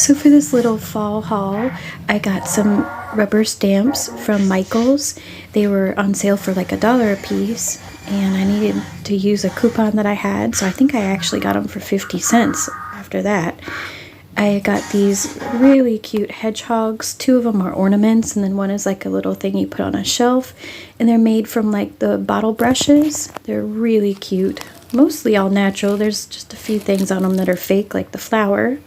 So for this little fall haul, I got some rubber stamps from Michael's. They were on sale for like $1 a piece, and I needed to use a coupon that I had, so I think I actually got them for 50 cents after that. I got these really cute hedgehogs. 2 of them are ornaments, and then one is like a little thing you put on a shelf, and they're made from like the bottle brushes. They're really cute. Mostly all natural. There's just a few things on them that are fake, like the flower.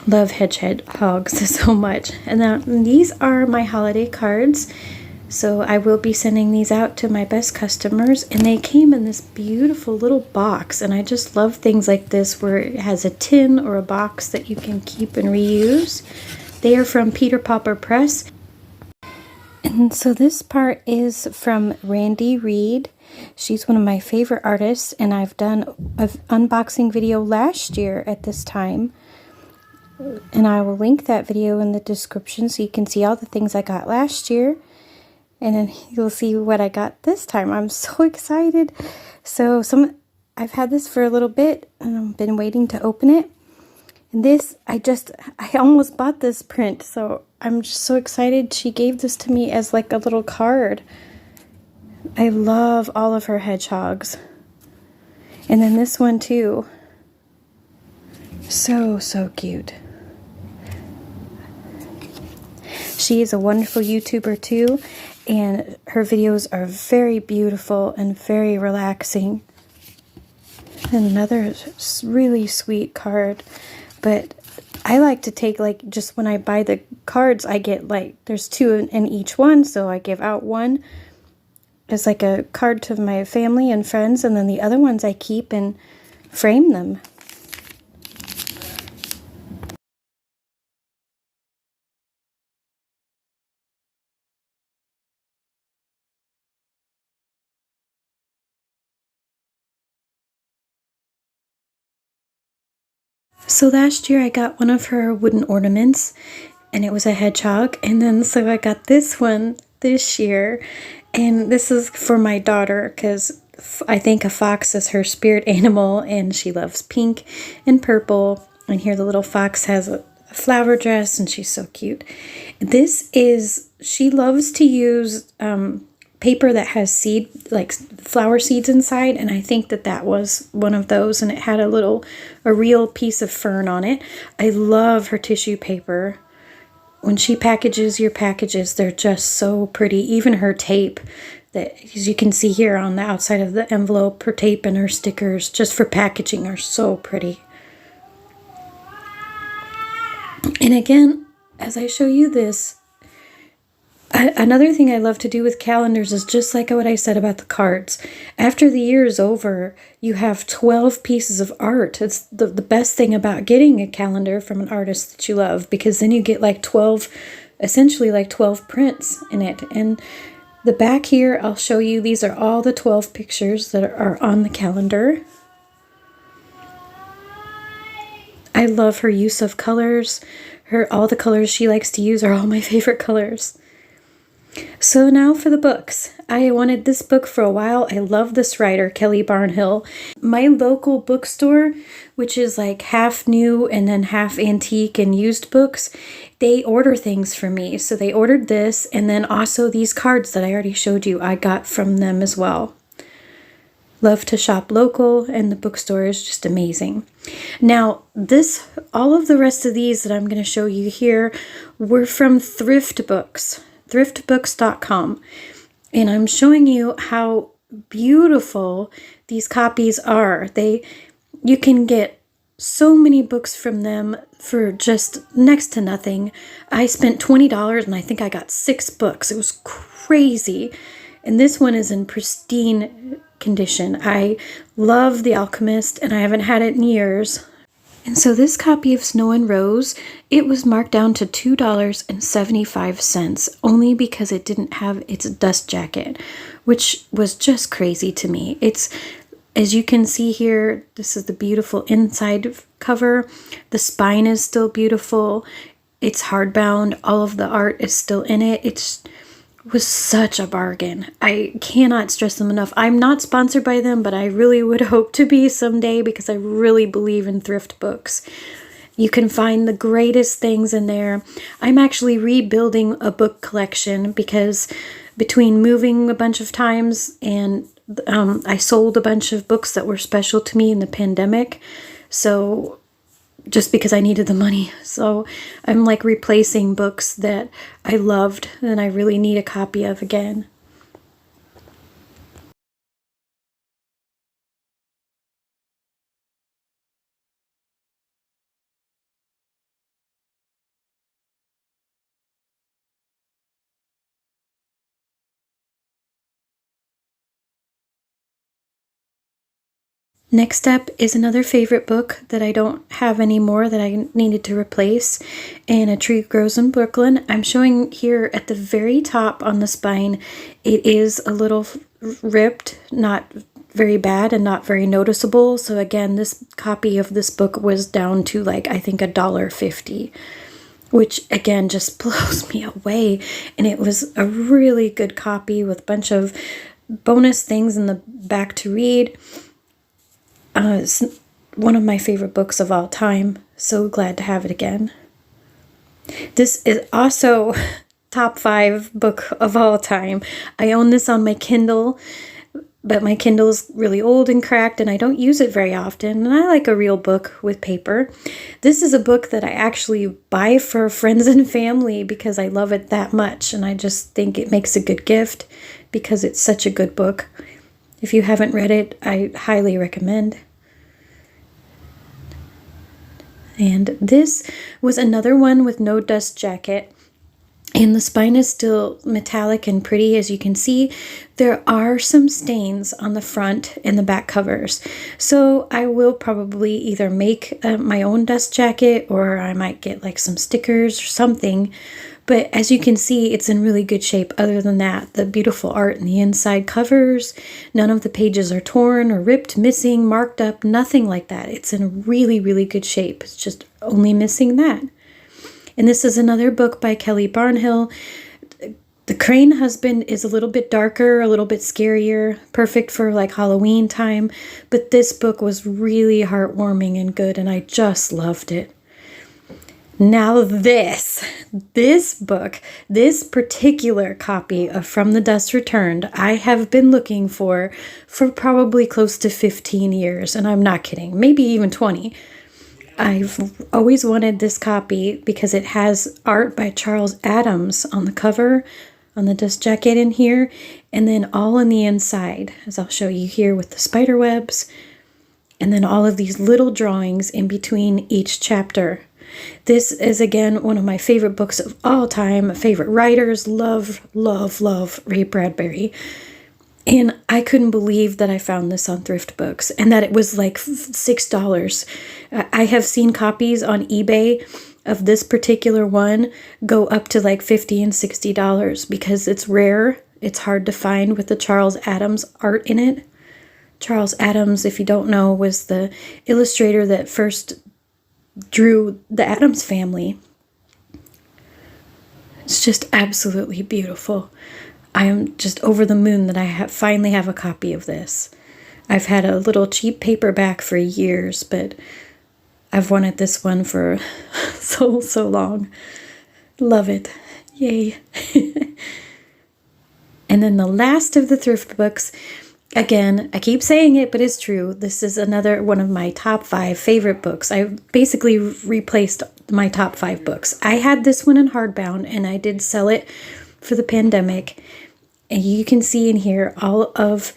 Love hedgehogs so much. And then these are my holiday cards. So I will be sending these out to my best customers, and they came in this beautiful little box, and I just love things like this where it has a tin or a box that you can keep and reuse. They are from Peter Popper Press. And so this part is from Randi Reed. She's one of my favorite artists, and I've done an unboxing video last year at this time. And I will link that video in the description so you can see all the things I got last year. And then you'll see what I got this time. I'm so excited. So I've had this for a little bit, and I've been waiting to open it. And this, I almost bought this print, so I'm just so excited. She gave this to me as like a little card. I love all of her hedgehogs. And then this one too. So cute. She is a wonderful YouTuber too, and her videos are very beautiful and very relaxing. Another really sweet card, but I like to take, like, just when I buy the cards, I get like, there's 2 in each one, so I give out one as like a card to my family and friends, and then the other ones I keep and frame them. So last year I got one of her wooden ornaments, and it was a hedgehog, and then so I got this one this year, and this is for my daughter because I think a fox is her spirit animal, and she loves pink and purple. And here the little fox has a flower dress, and she's so cute. She loves to use paper that has flower seeds inside, and I think that was one of those, and it had a real piece of fern on it. I love her tissue paper. When she packages your packages, they're just so pretty. Even her tape, that as you can see here on the outside of the envelope, her tape and her stickers just for packaging are so pretty. And again, as I show you this, another thing I love to do with calendars is just like what I said about the cards. After the year is over, you have 12 pieces of art. It's the best thing about getting a calendar from an artist that you love, because then you get like essentially like 12 prints in it. And the back here, I'll show you, these are all the 12 pictures that are on the calendar. I love her use of colors. All the colors she likes to use are all my favorite colors. So now for the books. I wanted this book for a while. I love this writer, Kelly Barnhill. My local bookstore, which is like half new and then half antique and used books, they order things for me. So they ordered this, and then also these cards that I already showed you, I got from them as well. Love to shop local, and the bookstore is just amazing. Now, all of the rest of these that I'm going to show you here were from Thriftbooks. Thriftbooks.com, and I'm showing you how beautiful these copies are. You can get so many books from them for just next to nothing. I spent $20 and I think I got 6 books. It was crazy. And this one is in pristine condition. I love The Alchemist, and I haven't had it in years. And so this copy of Snow and Rose, it was marked down to $2.75, only because it didn't have its dust jacket, which was just crazy to me. As you can see here, this is the beautiful inside cover. The spine is still beautiful. It's hardbound. All of the art is still in it. It was such a bargain. I cannot stress them enough. I'm not sponsored by them, but I really would hope to be someday, because I really believe in thrift books. You can find the greatest things in there. I'm actually rebuilding a book collection because between moving a bunch of times and I sold a bunch of books that were special to me in the pandemic. So just because I needed the money. So I'm like replacing books that I loved and I really need a copy of again. Next up is another favorite book that I don't have anymore that I needed to replace, and A Tree Grows in Brooklyn. I'm showing here at the very top on the spine. It is a little ripped, not very bad and not very noticeable. So again, this copy of this book was down to like, I think $1.50, which again just blows me away. And it was a really good copy with a bunch of bonus things in the back to read. It's one of my favorite books of all time. So glad to have it again. This is also top 5 book of all time. I own this on my Kindle, but my Kindle is really old and cracked and I don't use it very often. And I like a real book with paper. This is a book that I actually buy for friends and family because I love it that much. And I just think it makes a good gift because it's such a good book. If you haven't read it, I highly recommend. And this was another one with no dust jacket. And the spine is still metallic and pretty. As you can see, there are some stains on the front and the back covers. So I will probably either make my own dust jacket or I might get like some stickers or something. But as you can see, it's in really good shape. Other than that, the beautiful art in the inside covers, none of the pages are torn or ripped, missing, marked up, nothing like that. It's in really, really good shape. It's just only missing that. And this is another book by Kelly Barnhill. The Crane Husband is a little bit darker, a little bit scarier, perfect for like Halloween time. But this book was really heartwarming and good, and I just loved it. Now this book, this particular copy of From the Dust Returned, I have been looking for probably close to 15 years, and I'm not kidding, maybe even 20. I've always wanted this copy because it has art by Charles Adams on the cover, on the dust jacket in here, and then all on the inside, as I'll show you here with the spider webs, and then all of these little drawings in between each chapter. This is, again, one of my favorite books of all time. Favorite writers. Love, love, love Ray Bradbury. And I couldn't believe that I found this on Thriftbooks and that it was like $6. I have seen copies on eBay of this particular one go up to like $50 and $60 because it's rare. It's hard to find with the Charles Adams art in it. Charles Adams, if you don't know, was the illustrator that first drew the Addams Family. It's just absolutely beautiful. I am just over the moon that I finally have a copy of this. I've had a little cheap paperback for years, but I've wanted this one for so long. Love it. Yay. And then the last of the thrift books. Again, I keep saying it, but it's true. This is another one of my top 5 favorite books. I basically replaced my top 5 books. I had this one in hardbound, and I did sell it for the pandemic. And you can see in here all of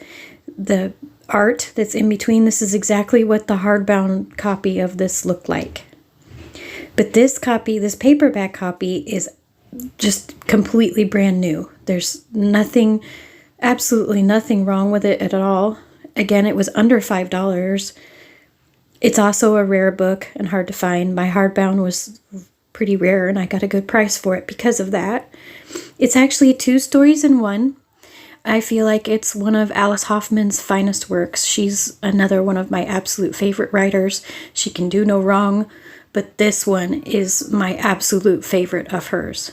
the art that's in between. This is exactly what the hardbound copy of this looked like. But this copy, this paperback copy, is just completely brand new. There's nothing... absolutely nothing wrong with it at all. Again, it was under $5. It's also a rare book and hard to find. My hardbound was pretty rare and I got a good price for it because of that. It's actually 2 stories in one. I feel like it's one of Alice Hoffman's finest works. She's another one of my absolute favorite writers. She can do no wrong, but this one is my absolute favorite of hers.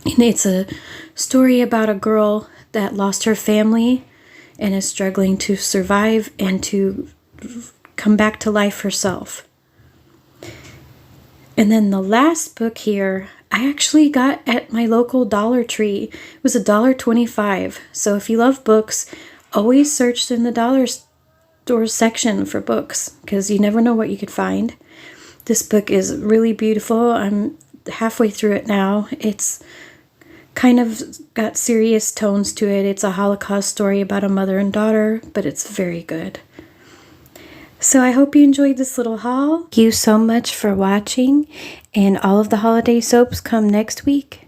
And it's a story about a girl that lost her family and is struggling to survive and to come back to life herself. And then the last book here, I actually got at my local Dollar Tree. It was $1.25. So if you love books, always search in the dollar store section for books, because you never know what you could find. This book is really beautiful. I'm halfway through it now. It's kind of got serious tones to it. It's a Holocaust story about a mother and daughter, but it's very good. So I hope you enjoyed this little haul. Thank you so much for watching, and all of the holiday soaps come next week.